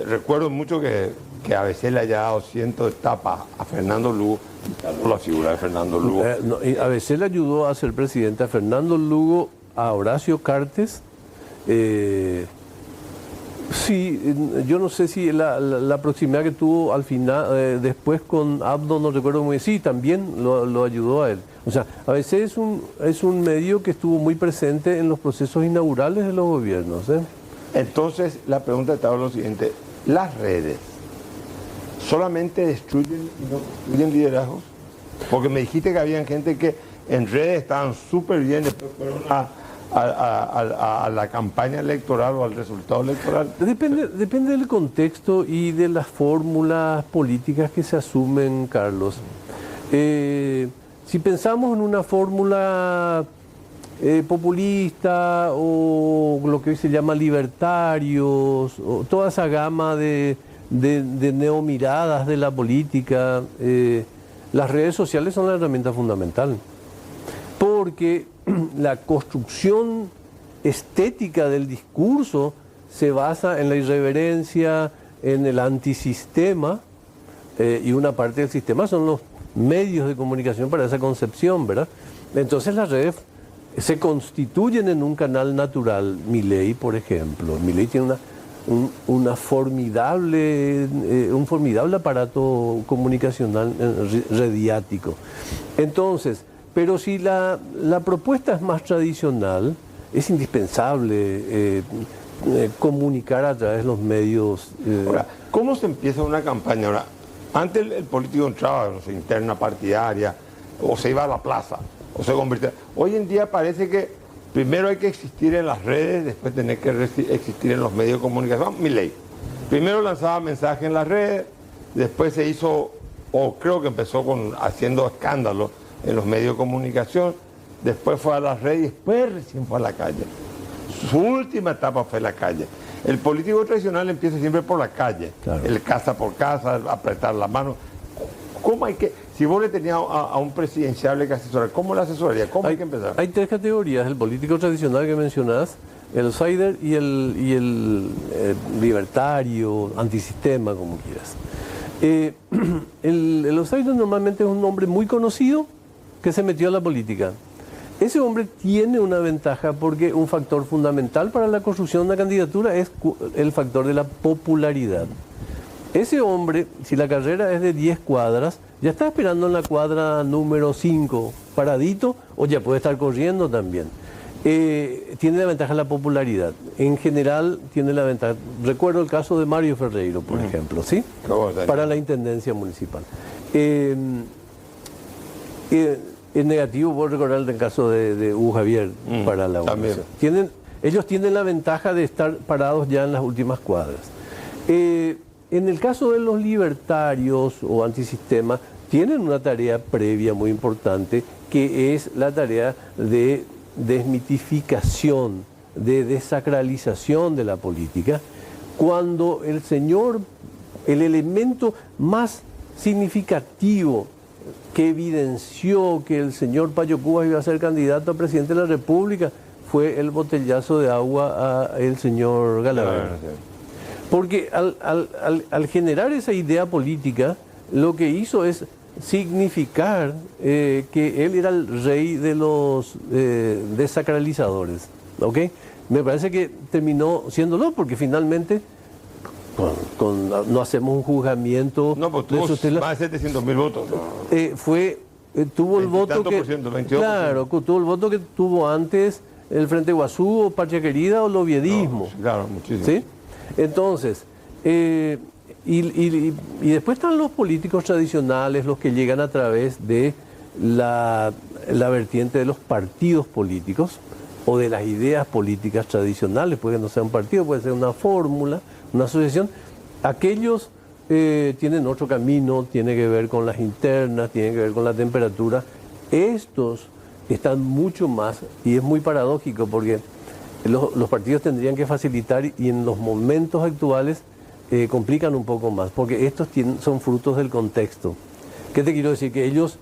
Recuerdo mucho que ABC le haya dado cientos de tapas a Fernando Lugo, la figura de Fernando Lugo. ABC le ayudó a ser presidente a Fernando Lugo, a Horacio Cartes. Sí, yo no sé si la proximidad que tuvo al final, después con Abdo, no recuerdo muy bien, sí, también lo ayudó a él. O sea, ABC es un medio que estuvo muy presente en los procesos inaugurales de los gobiernos. Entonces, la pregunta estaba lo siguiente: ¿las redes solamente destruyen y no construyen liderazgos? Porque me dijiste que había gente que en redes estaban súper bien, después fueron a la campaña electoral o al resultado electoral. Depende del contexto y de las fórmulas políticas que se asumen, Carlos. Si pensamos en una fórmula populista o lo que hoy se llama libertarios, o toda esa gama de neomiradas de la política, las redes sociales son la herramienta fundamental. Porque la construcción estética del discurso se basa en la irreverencia, en el antisistema, y una parte del sistema son los medios de comunicación para esa concepción, ¿verdad? Entonces las redes se constituyen en un canal natural. Milei, por ejemplo. Milei tiene un formidable aparato comunicacional rediático. Entonces, pero si la propuesta es más tradicional, es indispensable comunicar a través de los medios. Ahora, ¿cómo se empieza una campaña? Ahora, antes el político entraba, no sé, interna partidaria, o se iba a la plaza, o se convertía. Hoy en día parece que primero hay que existir en las redes, después tener que existir en los medios de comunicación. Milei. Primero lanzaba mensajes en las redes, después se hizo, o creo que empezó haciendo escándalos en los medios de comunicación, después fue a las redes y después recién fue a la calle. Su última etapa fue la calle. El político tradicional empieza siempre por la calle, claro. El casa por casa, apretar la mano. ¿Cómo hay que, si vos le tenías a un presidenciable que asesorar, cómo le asesoraría? ¿Cómo hay que empezar? Hay tres categorías: el político tradicional que mencionás, el outsider y el libertario, antisistema, como quieras. El outsider normalmente es un hombre muy conocido que se metió a la política. Ese hombre tiene una ventaja porque un factor fundamental para la construcción de una candidatura es el factor de la popularidad. Ese hombre, si la carrera es de 10 cuadras, ya está esperando en la cuadra número 5, paradito, o ya puede estar corriendo también. Tiene la ventaja la popularidad. En general tiene la ventaja. Recuerdo el caso de Mario Ferreiro, por ejemplo, ¿sí? Para la intendencia municipal. Es negativo, puedo recordar el caso de Hugo Javier para la oposición. Ellos tienen la ventaja de estar parados ya en las últimas cuadras. En el caso de los libertarios o antisistema, tienen una tarea previa muy importante, que es la tarea de desmitificación, de desacralización de la política, cuando el elemento más significativo que evidenció que el señor Payo Cubas iba a ser candidato a presidente de la República fue el botellazo de agua al señor Galaverna. Porque al generar esa idea política, lo que hizo es significar que él era el rey de los desacralizadores. ¿Ok? Me parece que terminó siéndolo, porque finalmente no hacemos un juzgamiento. No, pues tuvo más de 700.000 votos. Fue tuvo el voto que... 22%. Claro, tuvo el voto que tuvo antes el Frente Guazú o Patria Querida o el oviedismo. No, claro, muchísimo. ¿Sí? Entonces, y después están los políticos tradicionales, los que llegan a través de la vertiente de los partidos políticos o de las ideas políticas tradicionales, puede que no sea un partido, puede ser una fórmula, una asociación. Aquellos tienen otro camino, tiene que ver con las internas, tiene que ver con la temperatura. Estos están mucho más, y es muy paradójico porque los partidos tendrían que facilitar y en los momentos actuales complican un poco más, porque estos son frutos del contexto. ¿Qué te quiero decir? Que ellos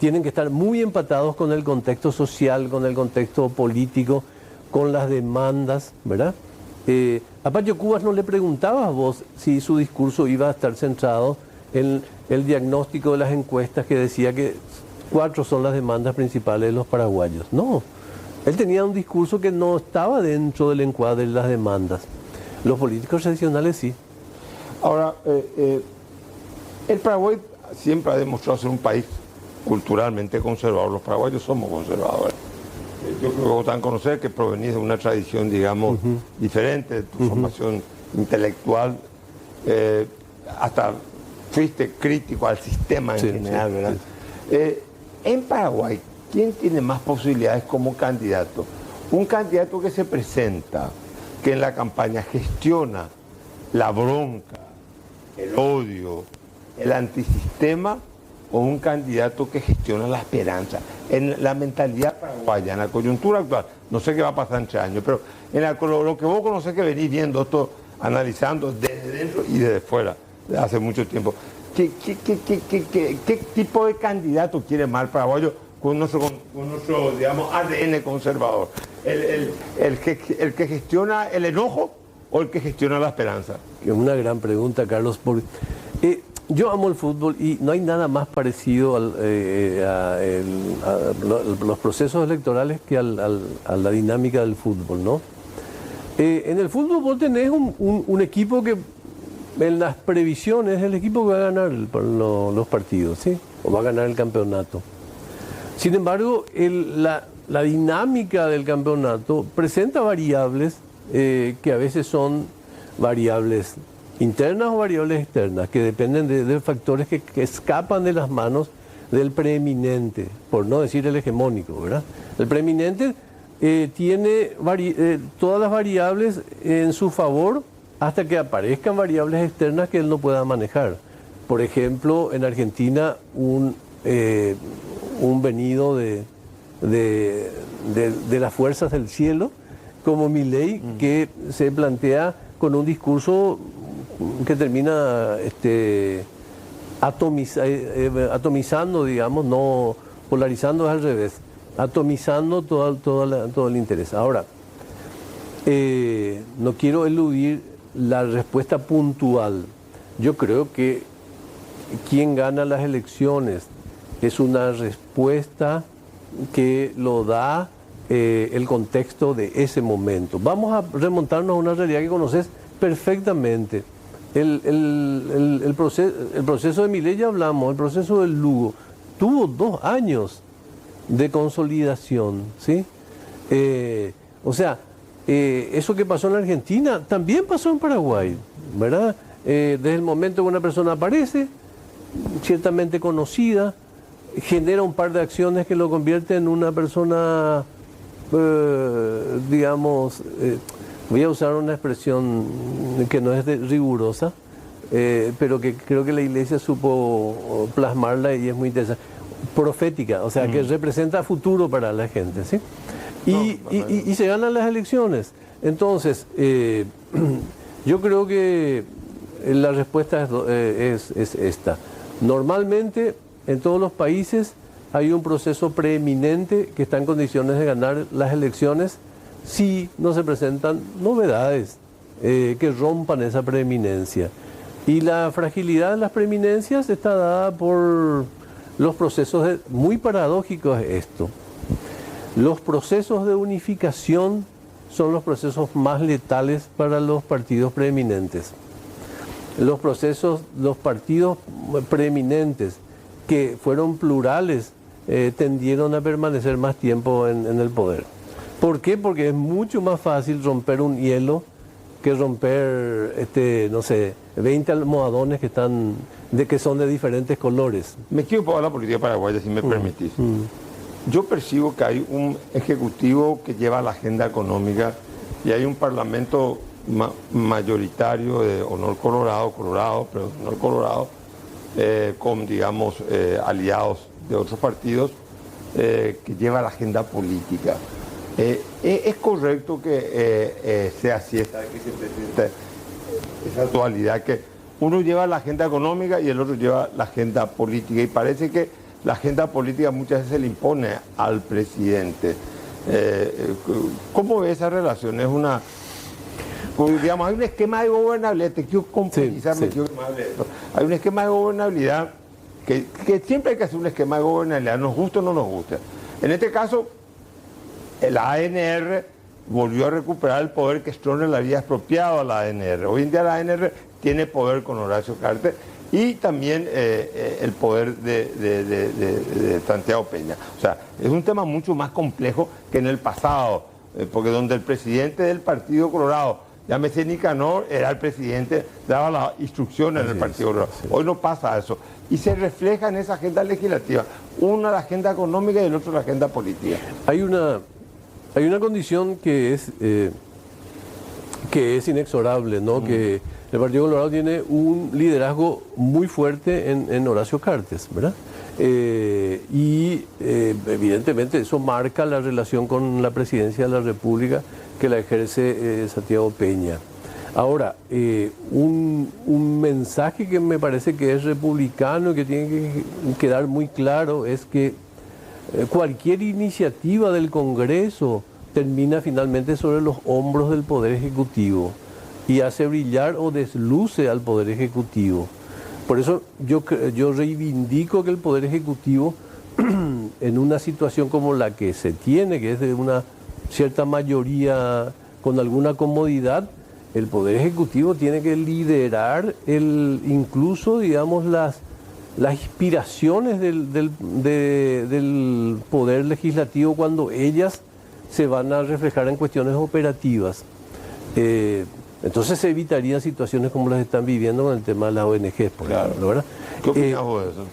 tienen que estar muy empatados con el contexto social, con el contexto político, con las demandas, ¿verdad? A Pacho Cubas no le preguntabas vos si su discurso iba a estar centrado en el diagnóstico de las encuestas que decía que 4 son las demandas principales de los paraguayos. No, él tenía un discurso que no estaba dentro del encuadre de las demandas. Los políticos tradicionales sí. Ahora, el Paraguay siempre ha demostrado ser un país culturalmente conservador. Los paraguayos somos conservadores. Yo creo que vos tan conocer que provenís de una tradición, digamos, diferente, de tu formación intelectual, hasta fuiste crítico al sistema en general, ¿verdad? En Paraguay, ¿quién tiene más posibilidades como candidato? Un candidato que se presenta, que en la campaña gestiona la bronca, el odio, el antisistema, o un candidato que gestiona la esperanza. En la mentalidad paraguaya, en la coyuntura actual, no sé qué va a pasar en 3 años, pero en lo que vos conocés, que venís viendo esto, analizando desde dentro y desde fuera, desde hace mucho tiempo, ¿qué tipo de candidato quiere más el paraguayo con nuestro digamos, ADN conservador? ¿El que gestiona el enojo o el que gestiona la esperanza? Es una gran pregunta, Carlos, porque yo amo el fútbol y no hay nada más parecido a los procesos electorales que a la dinámica del fútbol, ¿no? En el fútbol vos tenés un equipo que en las previsiones es el equipo que va a ganar los partidos, ¿sí? O va a ganar el campeonato. Sin embargo, la dinámica del campeonato presenta variables que a veces son variables internas o variables externas, que dependen de factores que escapan de las manos del preeminente, por no decir el hegemónico, ¿verdad? El preeminente tiene todas las variables en su favor hasta que aparezcan variables externas que él no pueda manejar. Por ejemplo, en Argentina, un venido de las fuerzas del cielo, como Milei, que se plantea con un discurso que termina atomizando, digamos, no polarizando, es al revés, atomizando todo el interés. Ahora, no quiero eludir la respuesta puntual. Yo creo que quien gana las elecciones es una respuesta que lo da el contexto de ese momento. Vamos a remontarnos a una realidad que conoces perfectamente. El proceso de Milei ya hablamos, el proceso del Lugo tuvo 2 años de consolidación, ¿sí? O sea, eso que pasó en Argentina también pasó en Paraguay, ¿verdad? Desde el momento que una persona aparece, ciertamente conocida, genera un par de acciones que lo convierten en una persona, digamos, voy a usar una expresión que no es rigurosa, pero que creo que la Iglesia supo plasmarla y es muy interesante, profética, o sea, que representa futuro para la gente, ¿sí? Y se ganan las elecciones. Entonces, yo creo que la respuesta es esta. Normalmente, en todos los países hay un proceso preeminente que está en condiciones de ganar las elecciones si no se presentan novedades que rompan esa preeminencia. Y la fragilidad de las preeminencias está dada por los procesos muy paradójicos esto. Los procesos de unificación son los procesos más letales para los partidos preeminentes. Los partidos preeminentes que fueron plurales tendieron a permanecer más tiempo en el poder. ¿Por qué? Porque es mucho más fácil romper un hielo que romper, no sé, 20 almohadones que son de diferentes colores. Me quiero poner la política paraguaya, si me permitís. Yo percibo que hay un ejecutivo que lleva la agenda económica y hay un parlamento mayoritario de honor colorado, con, digamos, aliados de otros partidos que lleva la agenda política. Es correcto que sea así, que se presenta esa dualidad, que uno lleva la agenda económica y el otro lleva la agenda política, y parece que la agenda política muchas veces se le impone al presidente. ¿Cómo ve esa relación? Es una... Digamos, hay un esquema de gobernabilidad, te quiero complejizar, sí. Hay un esquema de gobernabilidad que siempre hay que hacer un esquema de gobernabilidad, nos gusta o no nos gusta. En este caso, el ANR volvió a recuperar el poder que Stroessner le había expropiado a la ANR. Hoy en día la ANR tiene poder con Horacio Cartes y también el poder de Santiago Peña. O sea, es un tema mucho más complejo que en el pasado, porque donde el presidente del Partido Colorado, llámese Nicanor, era el presidente, daba las instrucciones en el Partido Colorado. Hoy no pasa eso. Y se refleja en esa agenda legislativa. Una la agenda económica y el otro la agenda política. Hay una condición que es inexorable, ¿no? Que el Partido Colorado tiene un liderazgo muy fuerte en Horacio Cartes, ¿verdad? Evidentemente eso marca la relación con la presidencia de la República que la ejerce Santiago Peña. Ahora, un mensaje que me parece que es republicano y que tiene que quedar muy claro es que cualquier iniciativa del Congreso termina finalmente sobre los hombros del Poder Ejecutivo y hace brillar o desluce al Poder Ejecutivo. Por eso yo reivindico que el Poder Ejecutivo, en una situación como la que se tiene, que es de una cierta mayoría con alguna comodidad, el Poder Ejecutivo tiene que liderar incluso, digamos, las inspiraciones del Poder Legislativo cuando ellas se van a reflejar en cuestiones operativas. Entonces se evitarían situaciones como las que están viviendo con el tema de las ONGs, por ejemplo, ¿verdad? ¿Qué opinas vos de eso?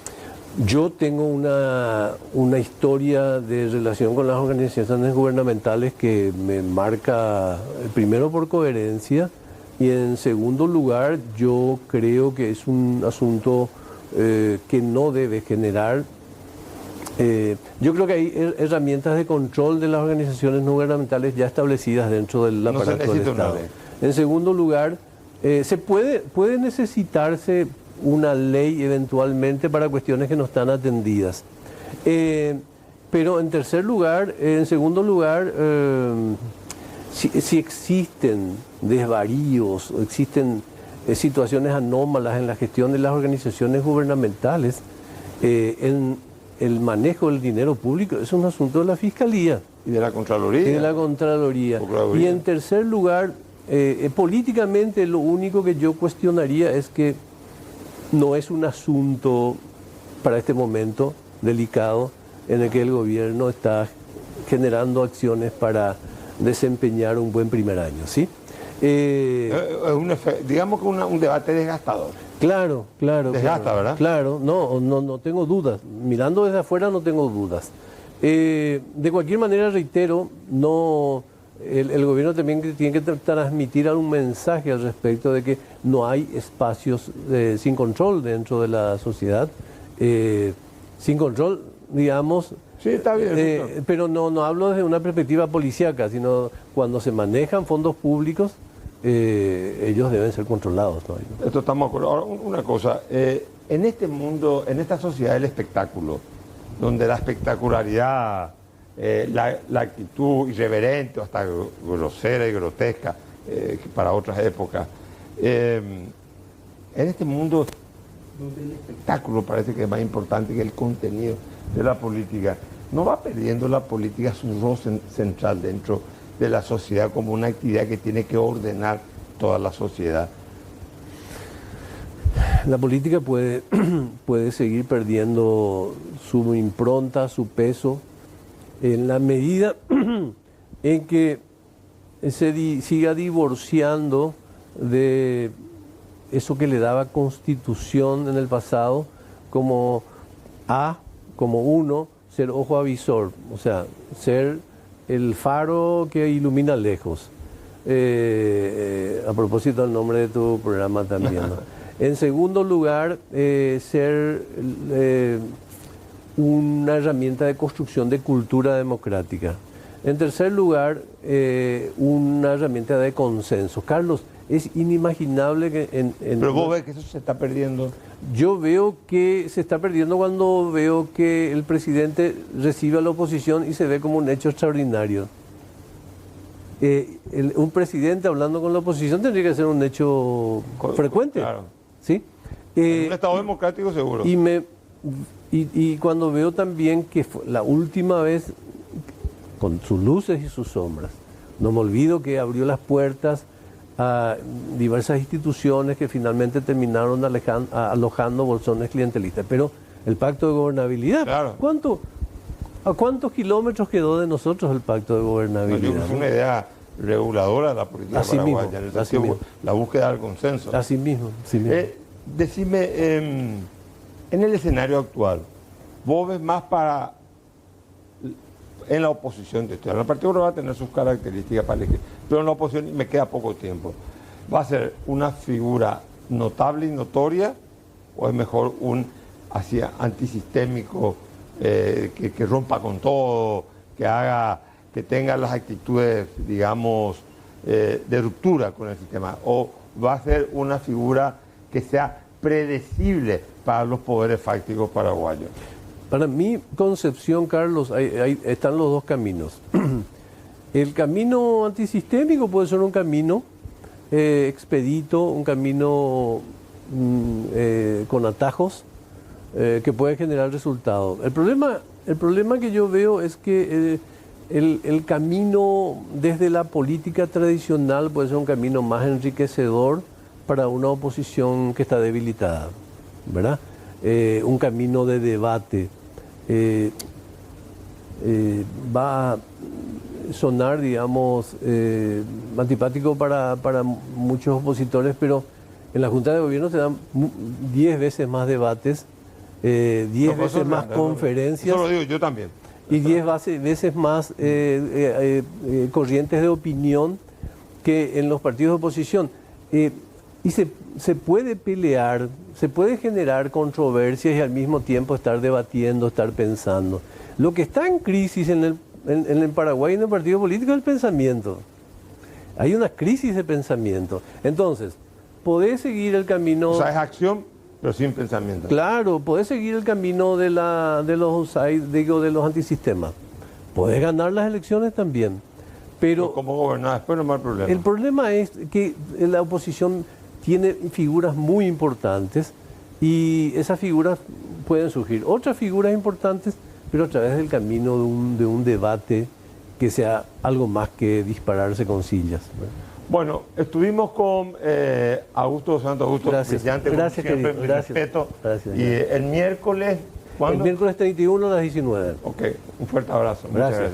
Yo tengo una historia de relación con las organizaciones gubernamentales que me marca, primero por coherencia, y en segundo lugar yo creo que es un asunto que no debe generar. Yo creo que hay herramientas de control de las organizaciones no gubernamentales ya establecidas dentro del aparato del Estado. En segundo lugar, puede necesitarse una ley eventualmente para cuestiones que no están atendidas. Pero en segundo lugar, si existen desvaríos, o existen situaciones anómalas en la gestión de las organizaciones gubernamentales, en el manejo del dinero público es un asunto de la Fiscalía. Y de la Contraloría. Y de la Contraloría. Y en tercer lugar, políticamente lo único que yo cuestionaría es que no es un asunto para este momento delicado en el que el gobierno está generando acciones para desempeñar un buen primer año, ¿sí? Digamos que un debate desgastador. Claro. Desgasta, claro, ¿verdad? Claro, no tengo dudas. Mirando desde afuera no tengo dudas. De cualquier manera, reitero, el gobierno también tiene que transmitir algún mensaje al respecto de que no hay espacios sin control dentro de la sociedad. Sin control, digamos. Sí, está bien. Pero no hablo desde una perspectiva policíaca, sino cuando se manejan fondos públicos, ellos deben ser controlados, ¿no? Esto estamos de acuerdo. Ahora, una cosa, en este mundo, en esta sociedad del espectáculo, donde la espectacularidad, la actitud irreverente, hasta grosera y grotesca, para otras épocas, en este mundo donde el espectáculo parece que es más importante que el contenido de la política, ¿no va perdiendo la política su rol central dentro de la sociedad como una actividad que tiene que ordenar toda la sociedad? la política puede, puede seguir perdiendo su impronta, su peso, en la medida en que siga divorciando de eso que le daba constitución en el pasado como como uno, ser ojo avisor, o sea, ser el faro que ilumina lejos. A propósito del nombre de tu programa también, ¿no? En segundo lugar, ser una herramienta de construcción de cultura democrática. En tercer lugar, una herramienta de consenso. Carlos, es inimaginable que Pero vos ves que eso se está perdiendo. Yo veo que se está perdiendo cuando veo que el presidente recibe a la oposición y se ve como un hecho extraordinario. Un presidente hablando con la oposición tendría que ser un hecho frecuente. Claro. ¿Sí? En un Estado democrático seguro. Y cuando veo también que fue la última vez, con sus luces y sus sombras, no me olvido que abrió las puertas a diversas instituciones que finalmente terminaron alojando bolsones clientelistas. Pero el pacto de gobernabilidad, claro. ¿A cuántos kilómetros quedó de nosotros el pacto de gobernabilidad? No, es una idea reguladora de la política así paraguaya, mismo, en el sentido, la búsqueda del consenso. Así mismo. Decime, en el escenario actual, vos ves más en la oposición de esto. El Partido Popular va a tener sus características para elegir, pero en la oposición, y me queda poco tiempo, ¿va a ser una figura notable y notoria o es mejor un así antisistémico que rompa con todo, que tenga las actitudes, digamos, de ruptura con el sistema? ¿O va a ser una figura que sea predecible para los poderes fácticos paraguayos? Para mi concepción, Carlos, están los dos caminos. El camino antisistémico puede ser un camino expedito, un camino con atajos que puede generar resultados. El problema que yo veo es que el camino desde la política tradicional puede ser un camino más enriquecedor para una oposición que está debilitada, ¿verdad? Un camino de debate. Va a sonar, digamos, antipático para muchos opositores, pero en la Junta de Gobierno se dan 10 veces más debates, 10 veces más conferencias. Eso lo digo yo también. Y 10 veces más corrientes de opinión que en los partidos de oposición. Y se puede pelear, se puede generar controversias y al mismo tiempo estar debatiendo, estar pensando. Lo que está en crisis en el Paraguay, en el partido político, es el pensamiento. Hay una crisis de pensamiento. Entonces, podés seguir el camino... O sea, es acción, pero sin pensamiento. Claro, podés seguir el camino de los antisistemas. Podés ganar las elecciones también. Pero ¿cómo gobernar después? No hay problema. El problema es que la oposición tiene figuras muy importantes y esas figuras pueden surgir otras figuras importantes, pero a través del camino de un debate que sea algo más que dispararse con sillas. Bueno, estuvimos con Augusto Santos Augusto, brillante, gracias, como siempre, querido. mi Gracias. respeto. Gracias. Y el miércoles, ¿cuándo? El miércoles 31 a las 19. Ok, un fuerte abrazo. Muchas gracias.